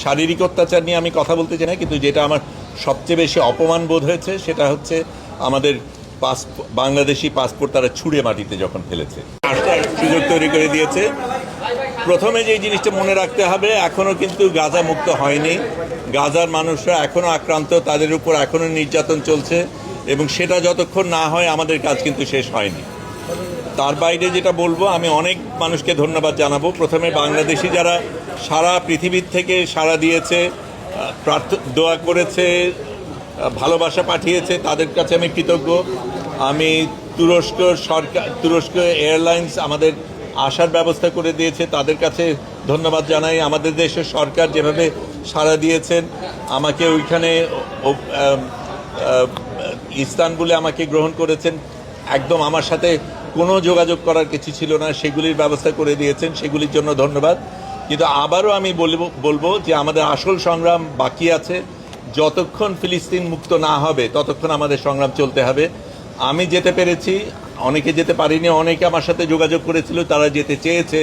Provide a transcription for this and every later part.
শারীরিক অত্যাচার নিয়ে আমি কথা বলতে চাই না, কিন্তু যেটা আমার সবচেয়ে বেশি অপমান বোধ হয়েছে সেটা হচ্ছে আমাদের বাংলাদেশি পাসপোর্ট তারা ছুঁড়ে মাটিতে যখন ফেলেছে, আসার সুযোগ তৈরি করে দিয়েছে। প্রথমে যে জিনিসটা মনে রাখতে হবে, এখনও কিন্তু গাজা মুক্ত হয়নি। গাজার মানুষরা এখনও আক্রান্ত, তাদের উপর এখনও নির্যাতন চলছে, এবং সেটা যতক্ষণ না হয় আমাদের কাজ কিন্তু শেষ হয়নি। তার বাইরে যেটা বলবো, আমি অনেক মানুষকে ধন্যবাদ জানাবো। প্রথমে বাংলাদেশি যারা সারা পৃথিবীর থেকে সাড়া দিয়েছে, দোয়া করেছে, ভালোবাসা পাঠিয়েছে, তাদের কাছে আমি কৃতজ্ঞ। আমি তুরস্ক এয়ারলাইন্স আমাদের আসার ব্যবস্থা করে দিয়েছে, তাদের কাছে ধন্যবাদ জানাই। আমাদের দেশের সরকার যেভাবে সাড়া দিয়েছেন, আমাকে ওইখানে ইস্তানবুলে আমাকে গ্রহণ করেছেন, একদম আমার সাথে কোনো যোগাযোগ করার কিছু ছিল না, সেগুলির ব্যবস্থা করে দিয়েছেন, সেগুলির জন্য ধন্যবাদ। কিন্তু আবারও আমি বলবো যে আমাদের আসল সংগ্রাম বাকি আছে। যতক্ষণ ফিলিস্তিন মুক্ত না হবে ততক্ষণ আমাদের সংগ্রাম চলতে হবে। আমি যেতে পেরেছি, অনেকে যেতে পারিনি, অনেকে আমার সাথে যোগাযোগ করেছিল, তারা যেতে চেয়েছে।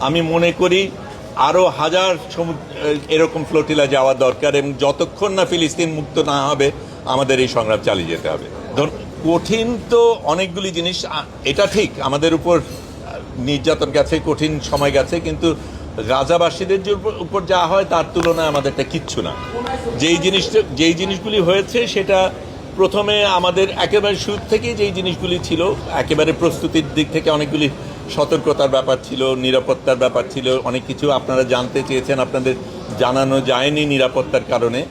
আমি মনে করি আরও হাজার এরকম ফ্লোটিলা যাওয়া দরকার, এবং যতক্ষণ না ফিলিস্তিন মুক্ত না হবে আমাদের এই সংগ্রাম চালিয়ে যেতে হবে। কঠিন তো অনেকগুলি জিনিস, এটা ঠিক আমাদের উপর নির্যাতন গেছে, কঠিন সময় গেছে, কিন্তু গাজাবাসীদের উপর যা হয় তার তুলনায় আমাদেরটা কিচ্ছু না। যেই জিনিসগুলি হয়েছে সেটা প্রথমে আমাদের একেবারে শুরু থেকেই যেই জিনিসগুলি ছিল, একেবারে প্রস্তুতির দিক থেকে অনেকগুলি সতর্কতার ব্যাপার ছিল, নিরাপত্তার ব্যাপার ছিল, অনেক কিছু আপনারা জানতে চেয়েছেন, আপনাদের জানানো যায়নি নিরাপত্তার কারণে,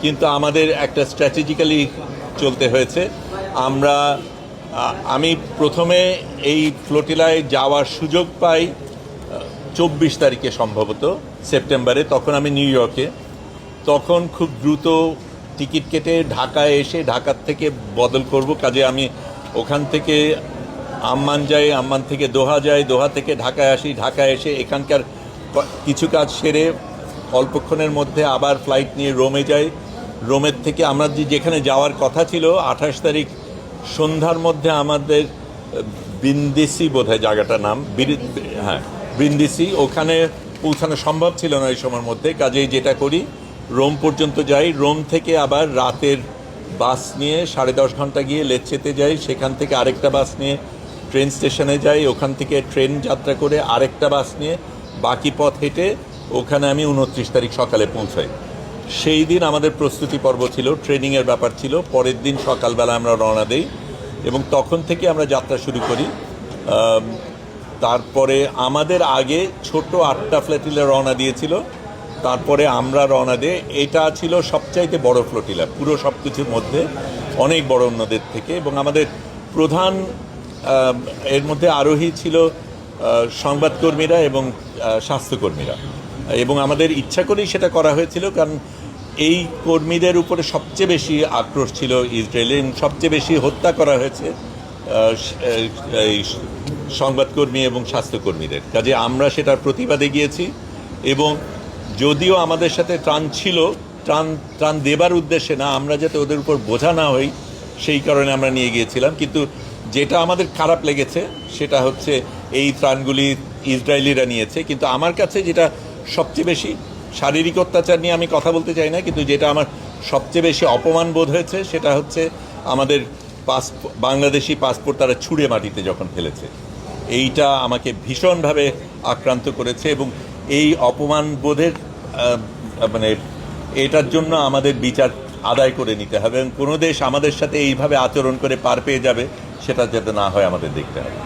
কিন্তু আমাদের একটা স্ট্র্যাটেজিক্যালি চলতে হয়েছে। আমি প্রথমে এই ফ্লোটিলায় যাওয়ার সুযোগ পাই 24 তারিখে সম্ভবত সেপ্টেম্বরে, তখন আমি নিউ ইয়র্কে। তখন খুব দ্রুত টিকিট কেটে ঢাকায় এসে ঢাকার থেকে বদল করব, কাজে আমি ওখান থেকে আম্মান যাই, আম্মান থেকে দোহা যাই, দোহা থেকে ঢাকায় আসি, ঢাকায় এসে এখানকার কিছু কাজ সেরে অল্পক্ষণের মধ্যে আবার ফ্লাইট নিয়ে রোমে যাই। রোমের থেকে আমরা যেখানে যাওয়ার কথা ছিল 28 তারিখ সন্ধ্যার মধ্যে আমাদের ব্রিন্দিসি বোধহয় জায়গাটার নাম, হ্যাঁ ব্রিন্দিসি, ওখানে পৌঁছানো সম্ভব ছিল না এই সময়ের মধ্যে। কাজেই যেটা করি, রোম পর্যন্ত যাই, রোম থেকে আবার রাতের বাস নিয়ে 10.5 ঘন্টা গিয়ে লেচ্ছেতে যাই, সেখান থেকে আরেকটা বাস নিয়ে ট্রেন স্টেশনে যাই, ওখান থেকে ট্রেন যাত্রা করে আরেকটা বাস নিয়ে বাকি পথ হেঁটে ওখানে আমি 29 তারিখ সকালে পৌঁছাই। সেই দিন আমাদের প্রস্তুতি পর্ব ছিল, ট্রেনিংয়ের ব্যাপার ছিল। পরের দিন সকালবেলা আমরা রওনা দেই এবং তখন থেকে আমরা যাত্রা শুরু করি। তারপরে আমাদের আগে ছোট 8টা ফ্লোটিলা রওনা দিয়েছিল, তারপরে আমরা রওনা দিই। এটা ছিল সবচাইতে বড় ফ্লোটিলা পুরো সব কিছুর মধ্যে, অনেক বড় অন্যদের থেকে। এবং আমাদের প্রধান এর মধ্যে আরোহী ছিল সংবাদকর্মীরা এবং স্বাস্থ্যকর্মীরা, এবং আমাদের ইচ্ছা করেই সেটা করা হয়েছিল, কারণ এই কর্মীদের উপরে সবচেয়ে বেশি আক্রোশ ছিল ইসরায়েলে, সবচেয়ে বেশি হত্যা করা হয়েছে এই সংবাদকর্মী এবং স্বাস্থ্যকর্মীদের। কাজে আমরা সেটার প্রতিবাদে গিয়েছি, এবং যদিও আমাদের সাথে ত্রাণ ছিল, ত্রাণ দেবার উদ্দেশ্যে না, আমরা যাতে ওদের উপর বোঝা না হই সেই কারণে আমরা নিয়ে গিয়েছিলাম। কিন্তু যেটা আমাদের খারাপ লেগেছে সেটা হচ্ছে এই ত্রাণগুলি ইসরায়েলিরা নিয়েছে। কিন্তু আমার কাছে যেটা সবচেয়ে বেশি, শারীরিক অত্যাচার নিয়ে আমি কথা বলতে চাই না, কিন্তু যেটা আমার সবচেয়ে বেশি অপমান বোধ হয়েছে সেটা হচ্ছে আমাদের বাংলাদেশি পাসপোর্ট তারা ছুঁড়ে মাটিতে যখন ফেলেছে। এইটা আমাকে ভীষণভাবে আক্রান্ত করেছে, এবং এই অপমান বোধের এটার জন্য আমাদের বিচার আদায় করে নিতে হবে, এবং কোনো দেশ আমাদের সাথে এইভাবে আচরণ করে পার পেয়ে যাবে সেটা যাতে না হয় আমাদের দেখতে হবে।